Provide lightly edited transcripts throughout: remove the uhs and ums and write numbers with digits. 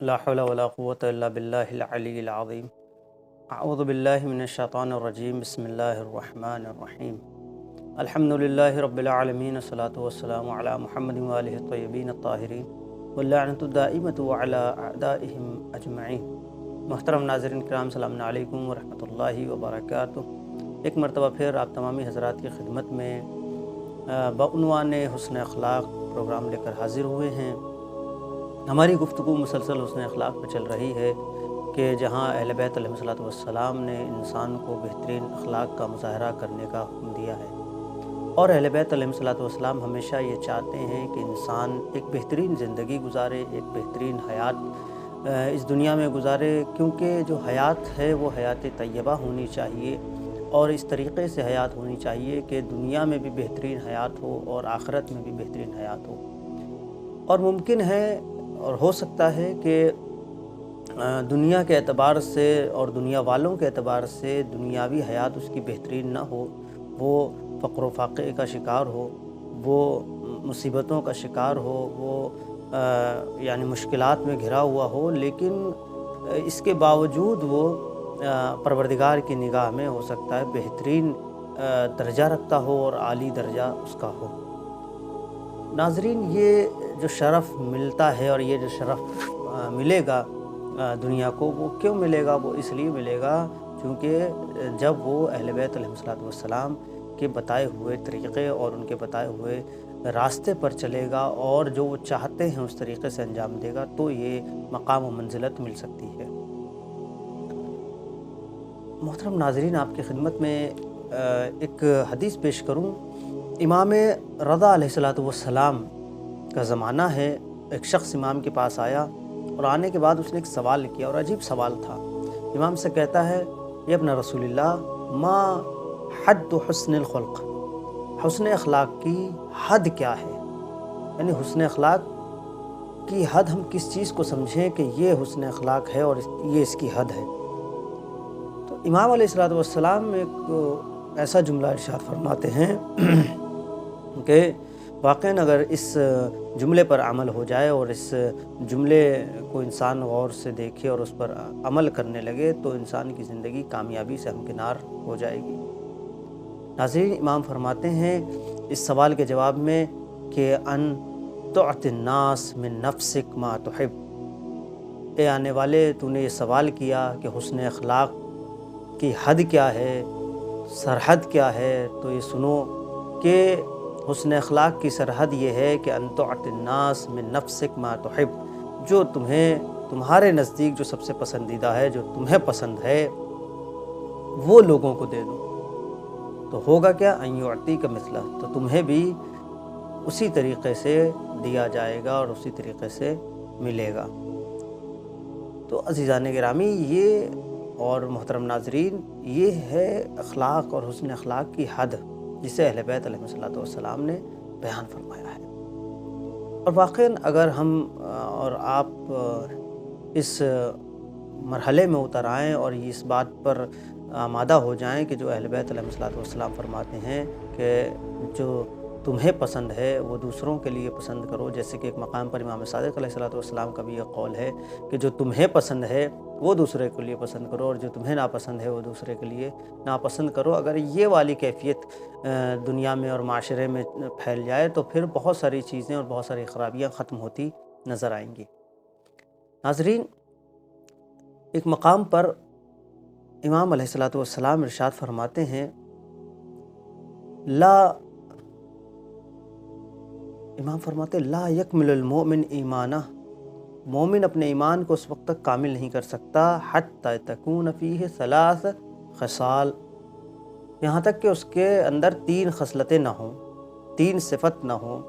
لا حول ولا قوة إلا بالله العلي العظيم. أعوذ بالله من الشيطان الرجيم. بسم الله الرحمن الرحيم. الحمد لله رب العالمين، الصلاة والسلام على محمد وآله الطيبين الطاهرين واللعنة الدائمة وعلى أعدائهم أجمعين. محترم ناظرین کرام، السلام علیکم ورحمۃ اللہ وبرکاتہ۔ ایک مرتبہ پھر آپ تمامی حضرات کی خدمت میں بعنوان حسن اخلاق پروگرام لے کر حاضر ہوئے ہیں۔ ہماری گفتگو مسلسل حسن اخلاق پہ چل رہی ہے کہ جہاں اہل بیت علیہ الصلوۃ والسلام نے انسان کو بہترین اخلاق کا مظاہرہ کرنے کا حکم دیا ہے، اور اہل بیت علیہ الصلوۃ والسلام ہمیشہ یہ چاہتے ہیں کہ انسان ایک بہترین زندگی گزارے، ایک بہترین حیات اس دنیا میں گزارے، کیونکہ جو حیات ہے وہ حیات طیبہ ہونی چاہیے، اور اس طریقے سے حیات ہونی چاہیے کہ دنیا میں بھی بہترین حیات ہو اور آخرت میں بھی بہترین حیات ہو۔ اور ممکن ہے اور ہو سکتا ہے کہ دنیا کے اعتبار سے اور دنیا والوں کے اعتبار سے دنیاوی حیات اس کی بہترین نہ ہو، وہ فقر و فاقے کا شکار ہو، وہ مصیبتوں کا شکار ہو، وہ یعنی مشکلات میں گھرا ہوا ہو، لیکن اس کے باوجود وہ پروردگار کی نگاہ میں ہو سکتا ہے بہترین درجہ رکھتا ہو اور عالی درجہ اس کا ہو۔ ناظرین، یہ جو شرف ملتا ہے اور یہ جو شرف ملے گا دنیا کو، وہ کیوں ملے گا؟ وہ اس لیے ملے گا چونکہ جب وہ اہل بیت علیہ الصلوۃ والسلام کے بتائے ہوئے طریقے اور ان کے بتائے ہوئے راستے پر چلے گا اور جو وہ چاہتے ہیں اس طریقے سے انجام دے گا، تو یہ مقام و منزلت مل سکتی ہے۔ محترم ناظرین، آپ کی خدمت میں ایک حدیث پیش کروں۔ امام رضا علیہ الصلوۃ والسلام کا زمانہ ہے۔ ایک شخص امام کے پاس آیا اور آنے کے بعد اس نے ایک سوال کیا، اور عجیب سوال تھا۔ امام سے کہتا ہے، یا ابن رسول اللہ، ما حد حسن الخلق، حسن اخلاق کی حد کیا ہے؟ یعنی حسن اخلاق کی حد ہم کس چیز کو سمجھیں کہ یہ حسن اخلاق ہے اور یہ اس کی حد ہے؟ تو امام علیہ الصلوۃ والسلام ایک ایسا جملہ ارشاد فرماتے ہیں کہ واقعاً اگر اس جملے پر عمل ہو جائے اور اس جملے کو انسان غور سے دیکھے اور اس پر عمل کرنے لگے تو انسان کی زندگی کامیابی سے ہمکنار ہو جائے گی۔ ناظرین، امام فرماتے ہیں اس سوال کے جواب میں کہ ان تعطِ الناس من نفسک ما تحب، اے آنے والے، تو نے یہ سوال کیا کہ حسن اخلاق کی حد کیا ہے، سرحد کیا ہے، تو یہ سنو کہ حسن اخلاق کی سرحد یہ ہے کہ ان تعطِ الناس من نفسک ما تحب، جو تمہارے نزدیک جو سب سے پسندیدہ ہے، جو تمہیں پسند ہے، وہ لوگوں کو دے دو۔ تو ہوگا کیا؟ ان یعطیک مثلہ، تو تمہیں بھی اسی طریقے سے دیا جائے گا اور اسی طریقے سے ملے گا۔ تو عزیزان گرامی، یہ اور محترم ناظرین، یہ ہے اخلاق اور حسن اخلاق کی حد جسے اہل بیت علیہ الصلوۃ والسلام نے بیان فرمایا ہے۔ اور واقعاً اگر ہم اور آپ اس مرحلے میں اتر آئیں اور اس بات پر آمادہ ہو جائیں کہ جو اہل بیت علیہ الصلوۃ والسلام فرماتے ہیں کہ جو تمہیں پسند ہے وہ دوسروں کے لیے پسند کرو، جیسے کہ ایک مقام پر امام صادق علیہ الصلوۃ والسلام کا بھی یہ قول ہے کہ جو تمہیں پسند ہے وہ دوسرے کے لیے پسند کرو، اور جو تمہیں ناپسند ہے وہ دوسرے کے لیے ناپسند کرو۔ اگر یہ والی کیفیت دنیا میں اور معاشرے میں پھیل جائے تو پھر بہت ساری چیزیں اور بہت ساری خرابیاں ختم ہوتی نظر آئیں گی۔ ناظرین، ایک مقام پر امام علیہ الصلوۃ والسلام ارشاد فرماتے ہیں، امام فرماتے لا یکمل المؤمن ایمانہ، مومن اپنے ایمان کو اس وقت تک کامل نہیں کر سکتا حتی تکون فیہ ثلاث خصال، یہاں تک کہ اس کے اندر 3 خصلتیں نہ ہوں، 3 صفت نہ ہوں،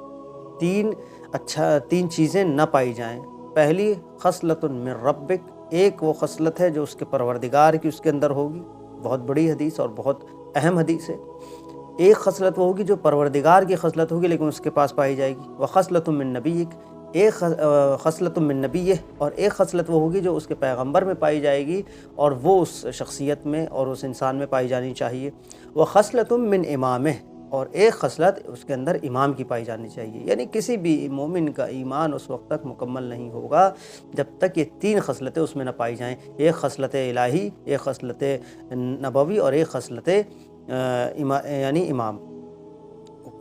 3 چیزیں نہ پائی جائیں۔ پہلی خصلۃ من ربک، ایک وہ خصلت ہے جو اس کے پروردگار کی اس کے اندر ہوگی، بہت بڑی حدیث اور بہت اہم حدیث ہے۔ ایک خصلت وہ ہوگی جو پروردگار کی خصلت ہوگی لیکن اس کے پاس پائی جائے گی۔ وخصلۃ من نبیک، ایک خصلۃ من نبیہ، اور ایک خصلت وہ ہوگی جو اس کے پیغمبر میں پائی جائے گی اور وہ اس شخصیت میں اور اس انسان میں پائی جانی چاہیے۔ وخصلۃ من امامہ، اور ایک خصلت اس کے اندر امام کی پائی جانی چاہیے. یعنی کسی بھی مومن کا ایمان اس وقت تک مکمل نہیں ہوگا جب تک یہ 3 خصلتیں اس میں نہ پائی جائیں. ایک خصلت الہی، ایک خصلت نبوی اور ایک خصلت یعنی امام.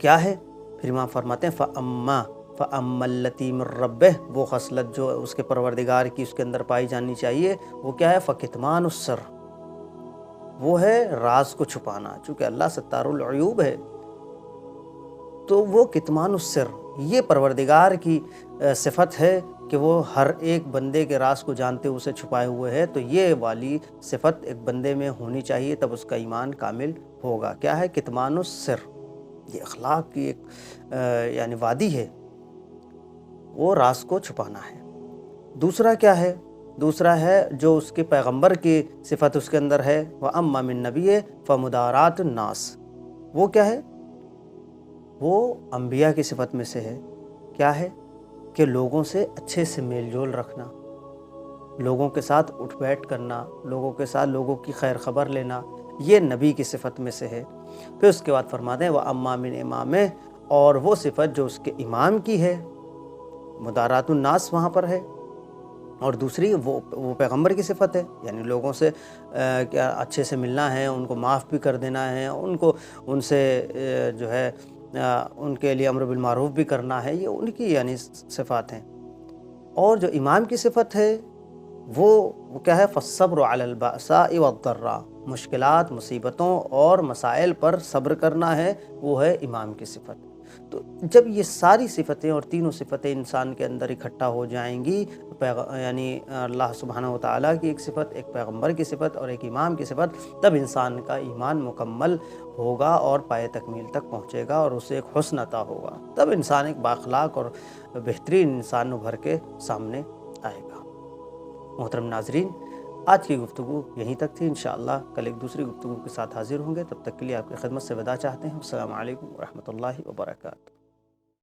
کیا ہے؟ پھر امام فرماتے ہیں فَأَمَّا الَّتِي مِن رَبِّهِ، وہ خصلت جو اس کے پروردگار کی اس کے اندر پائی جانی چاہیے وہ کیا ہے؟ فَكِتْمَانُ السِّرِّ، وہ ہے راز کو چھپانا. چونکہ اللہ ستار العیوب ہے تو وہ کتمان السر، یہ پروردگار کی صفت ہے کہ وہ ہر ایک بندے کے راز کو جانتے اسے چھپائے ہوئے ہے. تو یہ والی صفت ایک بندے میں ہونی چاہیے تب اس کا ایمان کامل ہوگا. کیا ہے؟ کتمان السر. یہ اخلاق کی ایک یعنی وادی ہے، وہ راز کو چھپانا ہے. دوسرا کیا ہے؟ دوسرا ہے جو اس کے پیغمبر کی صفت اس کے اندر ہے، وَأَمَّا مِن نَبِيٍّ فَمُدَارَاتُ النَّاسِ. وہ کیا ہے؟ وہ انبیاء کی صفت میں سے ہے. کیا ہے؟ کہ لوگوں سے اچھے سے میل جول رکھنا، لوگوں کے ساتھ اٹھ بیٹھ کرنا، لوگوں کے ساتھ لوگوں کی خیر خبر لینا، یہ نبی کی صفت میں سے ہے. پھر اس کے بعد فرماتے ہیں وَأَمَّا مِنْ إِمَامِهِ، اور وہ صفت جو اس کے امام کی ہے، مدارات الناس وہاں پر ہے. اور دوسری وہ پیغمبر کی صفت ہے، یعنی لوگوں سے کیا اچھے سے ملنا ہے، ان کو معاف بھی کر دینا ہے، ان سے جو ہے ان کے لیے امر بالمعروف بھی کرنا ہے. یہ ان کی یعنی صفات ہیں. اور جو امام کی صفت ہے وہ کیا ہے؟ فالصبر علی البأساء والضراء، مشکلات، مصیبتوں اور مسائل پر صبر کرنا ہے، وہ ہے امام کی صفت. تو جب یہ ساری صفتیں اور تینوں صفتیں انسان کے اندر اکٹھا ہو جائیں گی، یعنی اللہ سبحانہ و تعالیٰ کی ایک صفت، ایک پیغمبر کی صفت اور ایک امام کی صفت، تب انسان کا ایمان مکمل ہوگا اور پائے تکمیل تک پہنچے گا اور اسے ایک حسن عطا ہوگا. تب انسان ایک بااخلاق اور بہترین انسان ابھر کے سامنے آئے گا. محترم ناظرین، آج کی گفتگو یہیں تک تھی. انشاءاللہ کل ایک دوسری گفتگو کے ساتھ حاضر ہوں گے. تب تک کے لیے آپ کی خدمت سے وداع چاہتے ہیں. السلام علیکم ورحمۃ اللہ وبرکاتہ.